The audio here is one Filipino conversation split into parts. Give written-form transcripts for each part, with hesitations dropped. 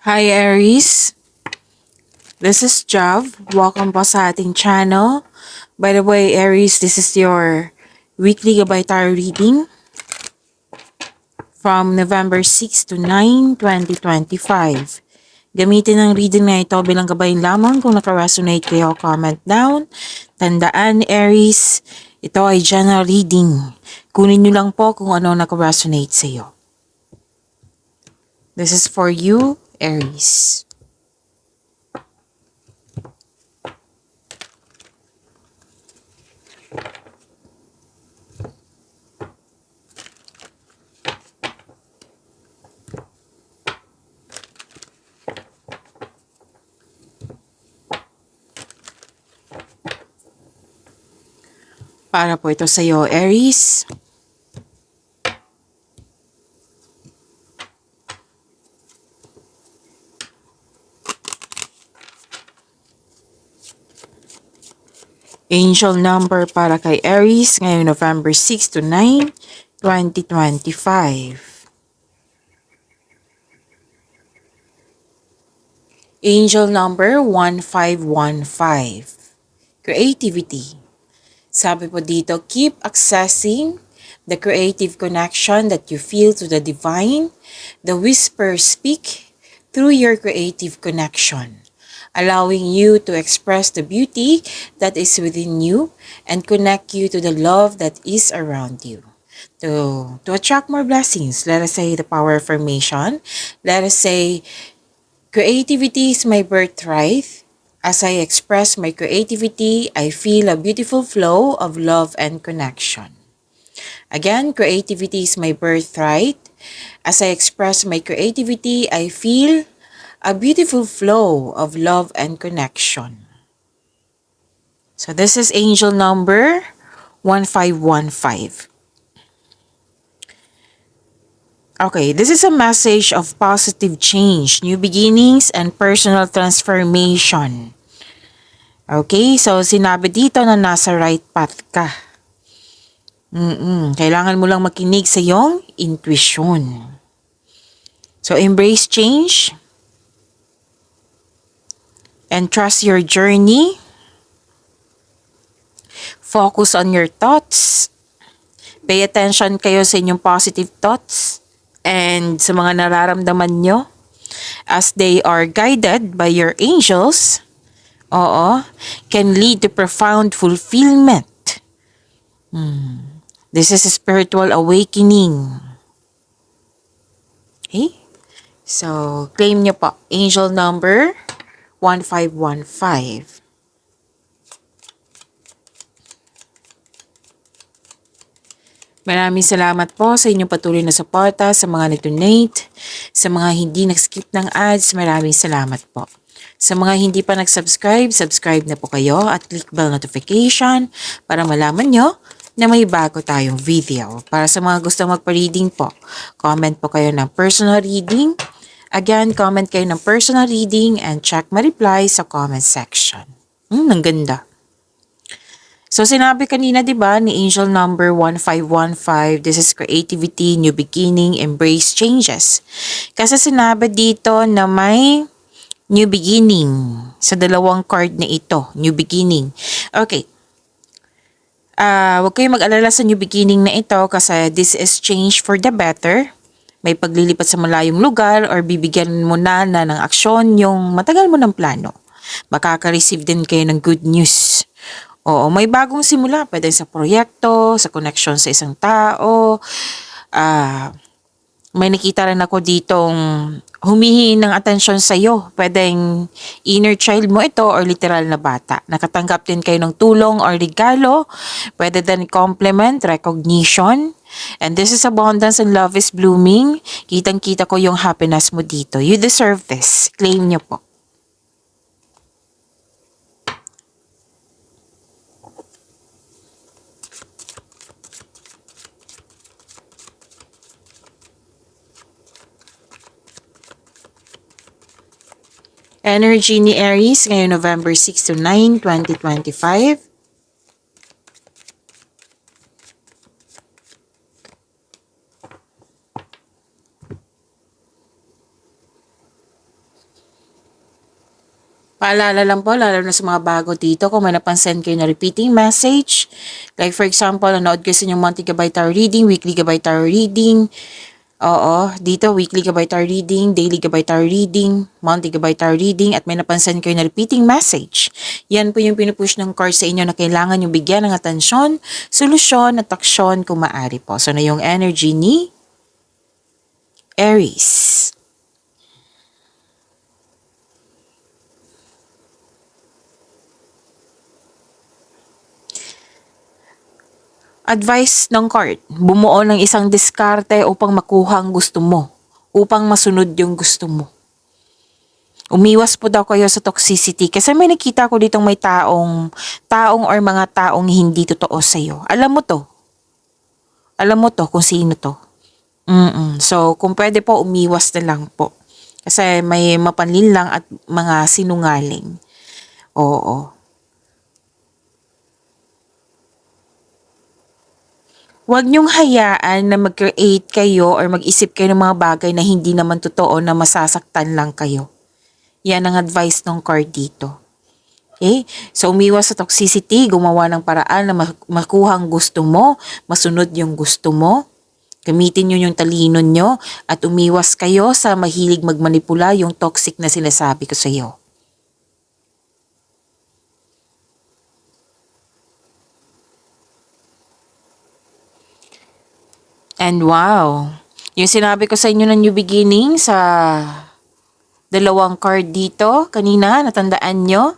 Hi Aries, this is Jav. Welcome po sa ating channel. By the way, Aries, this is your weekly gabay tarot reading from November 6 to 9, 2025. Gamitin ang reading na ito bilang gabay lamang. Kung naka-resonate kayo, comment down. Tandaan, Aries, ito ay general reading. Kunin nyo lang po kung ano naka-resonate sa iyo. This is for you, Aries. Para po ito sa iyo, Aries. Angel number para kay Aries ngayong November 6 to 9, 2025. Angel number 1515. Creativity. Sabi po dito, keep accessing the creative connection that you feel to the divine. The whispers speak through your creative connection, allowing you to express the beauty that is within you and connect you to the love that is around you. To attract more blessings, let us say the power of affirmation. Let us say, creativity is my birthright. As I express my creativity, I feel a beautiful flow of love and connection. Again, creativity is my birthright. As I express my creativity, I feel a beautiful flow of love and connection. So this is angel number 1515. Okay, this is a message of positive change, new beginnings, and personal transformation. Okay, so sinabi dito na nasa right path ka. Kailangan mo lang makinig sa iyong intuition. So embrace change and trust your journey. Focus on your thoughts. Pay attention kayo sa inyong positive thoughts and sa mga nararamdaman nyo as they are guided by your angels. Can lead to profound fulfillment. This is a spiritual awakening. Okay? So, claim nyo po. Angel number 1515. Maraming salamat po sa inyong patuloy na suporta, sa mga nag-donate, sa mga hindi nag-skip ng ads, maraming salamat po. Sa mga hindi pa nag-subscribe, subscribe na po kayo at click bell notification para malaman nyo na may bago tayong video. Para sa mga gusto magpa-reading po, comment po kayo ng personal reading. Again, comment kayo ng personal reading and check my reply sa comment section. Ang ganda. So sinabi kanina 'di ba ni angel number 1515, this is creativity, new beginning, embrace changes. Kasi sinabi dito na may new beginning sa dalawang card na ito, new beginning. Okay. Huwag kayong mag-alala sa new beginning na ito kasi this is change for the better. May paglilipat sa malayong lugar or bibigyan mo na ng aksyon yung matagal mo ng plano. Makaka-receive din kayo ng good news. Oo, may bagong simula. Pwede sa proyekto, sa connection sa isang tao. May nakita rin ako ditong humihingi ng atensyon sa iyo. Pwedeng inner child mo ito or literal na bata. Nakatanggap din kayo ng tulong or regalo. Pwede din compliment, recognition. And this is abundance and love is blooming. Kitang-kita ko yung happiness mo dito. You deserve this. Claim niyo po. Energy ni Aries ngayong November 6 to 9, 2025. Paalala lang po, lalo na sa mga bago dito, kung may napansin kayo na repeating message, like for example, nanood kayo sa inyong monthly gabay tarot reading, weekly gabay tarot reading, oo, dito weekly gabay tarot reading, daily gabay tarot reading, monthly gabay tarot reading, at may napansin kayo na repeating message. Yan po yung pinupush ng card sa inyo na kailangan yung bigyan ng atensyon, solusyon at aksyon kung maaari po. So na yung energy ni Aries. Advice ng card, bumuo ng isang diskarte upang makuha ang gusto mo, upang masunod yung gusto mo. Umiwas po daw kayo sa toxicity kasi may nakita ko ditong may taong or mga taong hindi totoo sa'yo. Alam mo to. Alam mo to kung sino to. So, kung pwede po, umiwas na lang po. Kasi may mapanlin lang at mga sinungaling. Oo. Huwag niyong hayaan na mag-create kayo or mag-isip kayo ng mga bagay na hindi naman totoo na masasaktan lang kayo. Yan ang advice ng card dito. Okay? So, umiwas sa toxicity, gumawa ng paraan na makuha ang gusto mo, masunod yung gusto mo, gamitin nyo yung talino nyo, at umiwas kayo sa mahilig magmanipula yung toxic na sinasabi ko sa iyo. And wow, yung sinabi ko sa inyo ng new beginning sa dalawang card dito, kanina, natandaan nyo?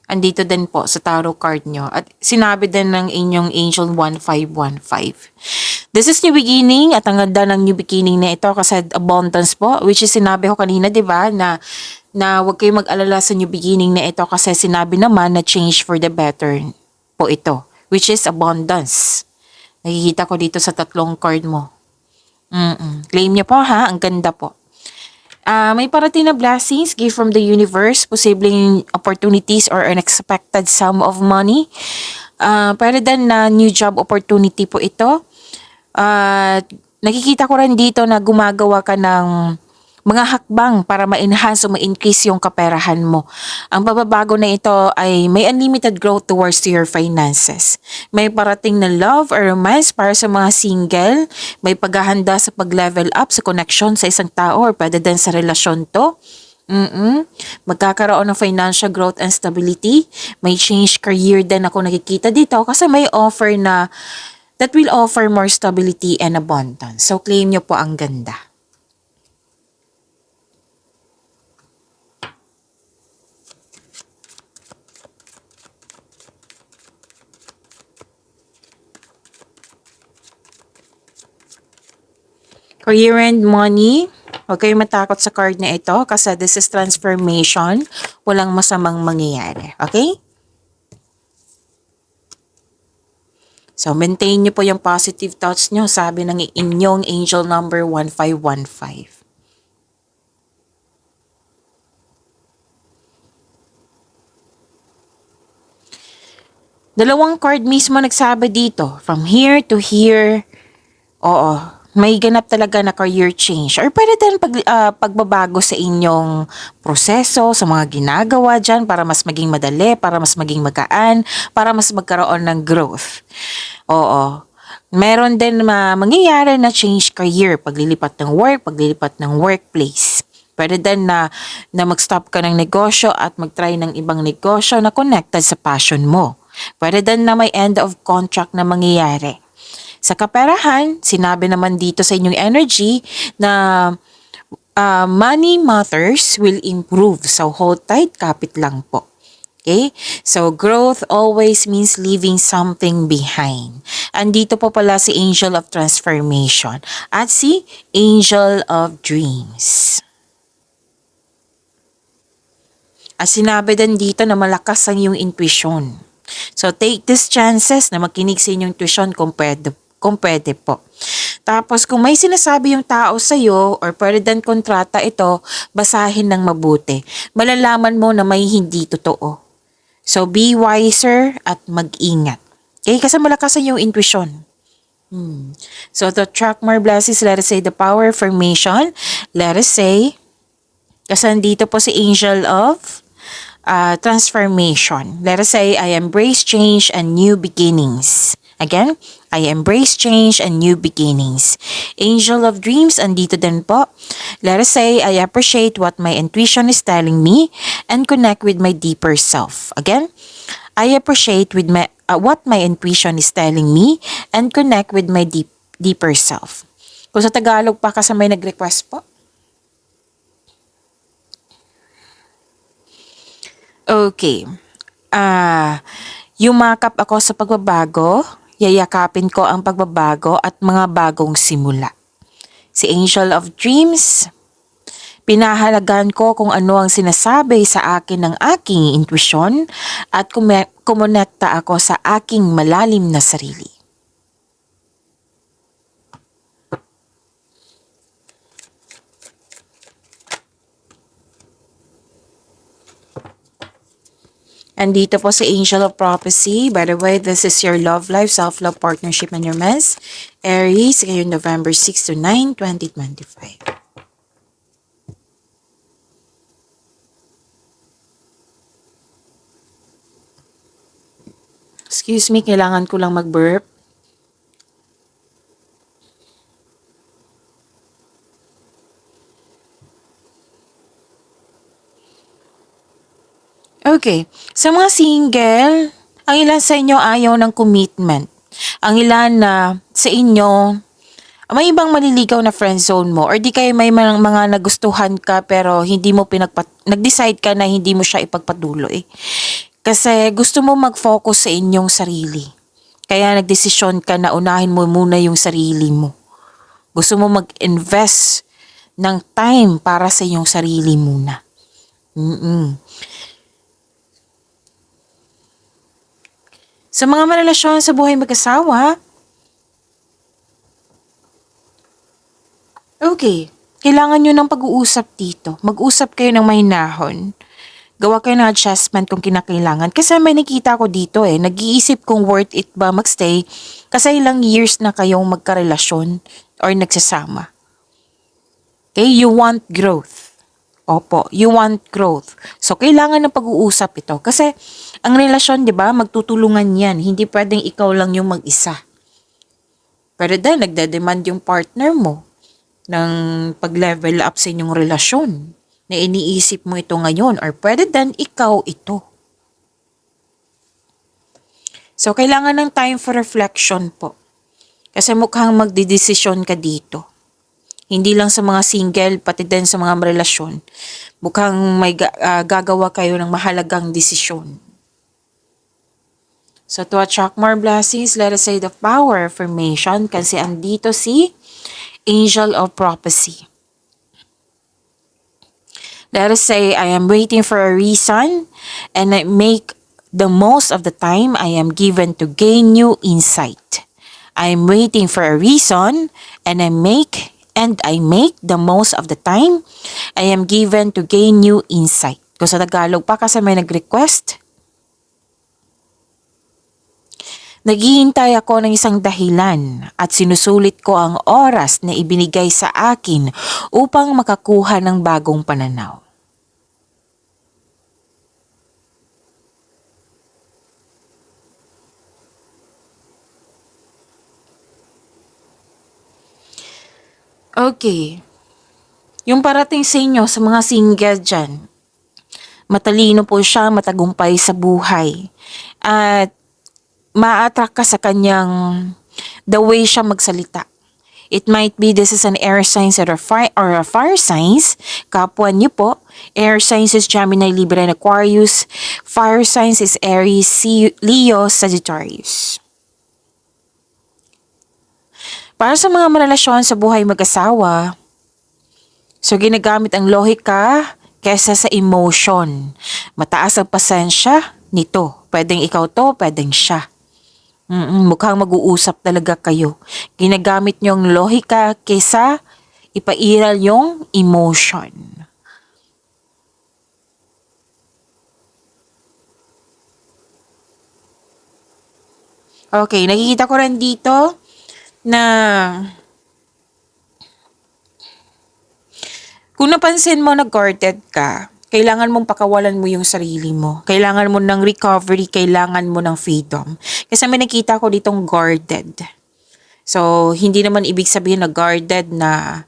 Andito din po sa tarot card nyo. At sinabi din ng inyong Angel 1515. This is new beginning at ang ganda ng new beginning na ito kasi abundance po, which is sinabi ko kanina, di ba, na huwag kayong mag-alala sa new beginning na ito kasi sinabi naman na change for the better po ito, which is abundance. Nakikita ko dito sa tatlong card mo. Claim niyo po ha, ang ganda po. May parating na blessings, gift from the universe, posibleng opportunities or unexpected sum of money. Pwede din na new job opportunity po ito. Nakikita ko rin dito na gumagawa ka ng mga hakbang para ma-enhance o ma-increase yung kaperahan mo. Ang pababago na ito ay may unlimited growth towards to your finances. May parating na love or romance para sa mga single. May paghahanda sa pag-level up sa connection sa isang tao or pwede din sa relasyon to. Magkakaroon ng financial growth and stability. May change career din ako nakikita dito kasi may offer na that will offer more stability and abundance. So claim nyo po ang ganda. Career and money, huwag kayong matakot sa card na ito kasi this is transformation. Walang masamang mangyayari. Okay? So, maintain nyo po yung positive thoughts nyo. Sabi ng inyong angel number 1515. Dalawang card mismo nagsabi dito. From here to here. Oo. May ganap talaga na career change or pwede din pagbabago sa inyong proseso, sa mga ginagawa dyan para mas maging madali, para mas maging magaan, para mas magkaroon ng growth. Oo. Meron din mangyayari na change career, paglilipat ng work, paglilipat ng workplace. Pwede din na mag-stop ka ng negosyo at mag-try ng ibang negosyo na connected sa passion mo. Pwede din na may end of contract na mangyayari. Sa kaperahan, sinabi naman dito sa inyong energy na money matters will improve. So, hold tight, kapit lang po. Okay? So, growth always means leaving something behind. Andito po pala si Angel of Transformation at si Angel of Dreams. At sinabi din dito na malakas ang iyong intuition. So, take these chances na makinig sa inyong intuition kung pwede po. Tapos, kung may sinasabi yung tao sa'yo or pwede din kontrata ito, basahin ng mabuti. Malalaman mo na may hindi totoo. So, be wiser at mag-ingat. Okay? Kasi malakas ang iyong intuition. So, to attract more blessings, let us say the power of affirmation. Let us say, kasi nandito po si Angel of transformation. Let us say, I embrace change and new beginnings. Again, I embrace change and new beginnings. Angel of Dreams, andito din po. Let us say, I appreciate what my intuition is telling me and connect with my deeper self. Again, I appreciate what my intuition is telling me and connect with my deeper self. Kung sa Tagalog pa kasi may nag-request po. Okay. Yumakap ako sa pagbabago, yayakapin ko ang pagbabago at mga bagong simula. Si Angel of Dreams, pinahalagan ko kung ano ang sinasabi sa akin ng aking intuition at kumonekta ako sa aking malalim na sarili. Andito po si Angel of Prophecy. By the way, this is your love life, self-love, partnership, and your mess. Aries, ngayon November 6 to 9, 2025. Excuse me, kailangan ko lang mag-burp. Okay. Sa mga single, ang ilan sa inyo ayaw ng commitment. Ang ilan na sa inyo, may ibang maliligaw na friend zone mo or di kayo may mga nagustuhan ka pero hindi mo nag-decide ka na hindi mo siya ipagpatuloy. Kasi gusto mo mag-focus sa inyong sarili. Kaya nagdesisyon ka na unahin mo muna yung sarili mo. Gusto mo mag-invest ng time para sa iyong sarili muna. Sa mga marelasyon sa buhay mag-asawa, okay, kailangan nyo ng pag-uusap dito. Mag-usap kayo ng mahinahon. Gawa kayo ng adjustment kung kinakailangan. Kasi may nakita ko dito nag-iisip kung worth it ba magstay kasi ilang years na kayong magkarelasyon or nagsasama. Okay, you want growth. Opo, you want growth. So, kailangan ng pag-uusap ito. Kasi, ang relasyon, di ba, magtutulungan yan. Hindi pwedeng ikaw lang yung mag-isa. Pero dahil nagde-demand yung partner mo ng pag-level up sa inyong relasyon na iniisip mo ito ngayon or pwede din ikaw ito. So, kailangan ng time for reflection po. Kasi mukhang magdidesisyon ka dito. Hindi lang sa mga single, pati din sa mga relasyon. Mukhang may gagawa kayo ng mahalagang desisyon. So to attract more blessings, let us say the power affirmation kasi andito si Angel of Prophecy. Let us say, I am waiting for a reason and I make the most of the time I am given to gain new insight. I am waiting for a reason and I make the most of the time I am given to gain new insight. Kung sa Tagalog pa kasi may nag-request. Naghihintay ako ng isang dahilan at sinusulit ko ang oras na ibinigay sa akin upang makakuha ng bagong pananaw. Okay. Yung parating sa inyo, sa mga single dyan, matalino po siya, matagumpay sa buhay. At ma-attract ka sa kanyang, the way siya magsalita. It might be this is an air signs or a fire signs. Kapwa niyo po, air signs is Gemini, Libra, and Aquarius. Fire signs is Aries, Leo, Sagittarius. Para sa mga marelasyon sa buhay mag-asawa, so ginagamit ang lohika kesa sa emotion. Mataas ang pasensya nito. Pwedeng ikaw to, pwedeng siya. Mukhang mag-uusap talaga kayo. Ginagamit niyo ang lohika kesa ipairal yung emotion. Okay, nakikita ko rin dito na kung napansin mo na guarded ka, Kailangan mong pakawalan mo yung sarili mo. Kailangan mo ng recovery, kailangan mo ng freedom. Kasi may nakita ko ditong guarded. So, hindi naman ibig sabihin na guarded na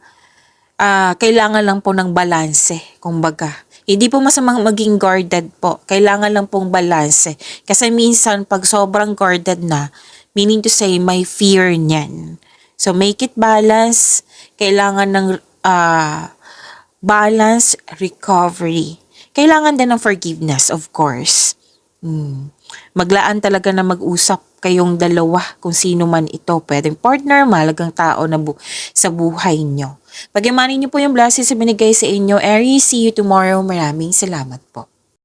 kailangan lang po ng balanse, kumbaga. Hindi po masamang maging guarded po. Kailangan lang pong balanse. Kasi minsan, pag sobrang guarded na, meaning to say, may fear niyan. So, make it balance. Kailangan ng balance, recovery. Kailangan din ng forgiveness, of course. Maglaan talaga na mag-usap kayong dalawa kung sino man ito. Pwedeng partner, mahalagang tao na sa buhay nyo. Pag-imanin nyo po yung blessings na binigay sa inyo. Aries, see you tomorrow. Maraming salamat po.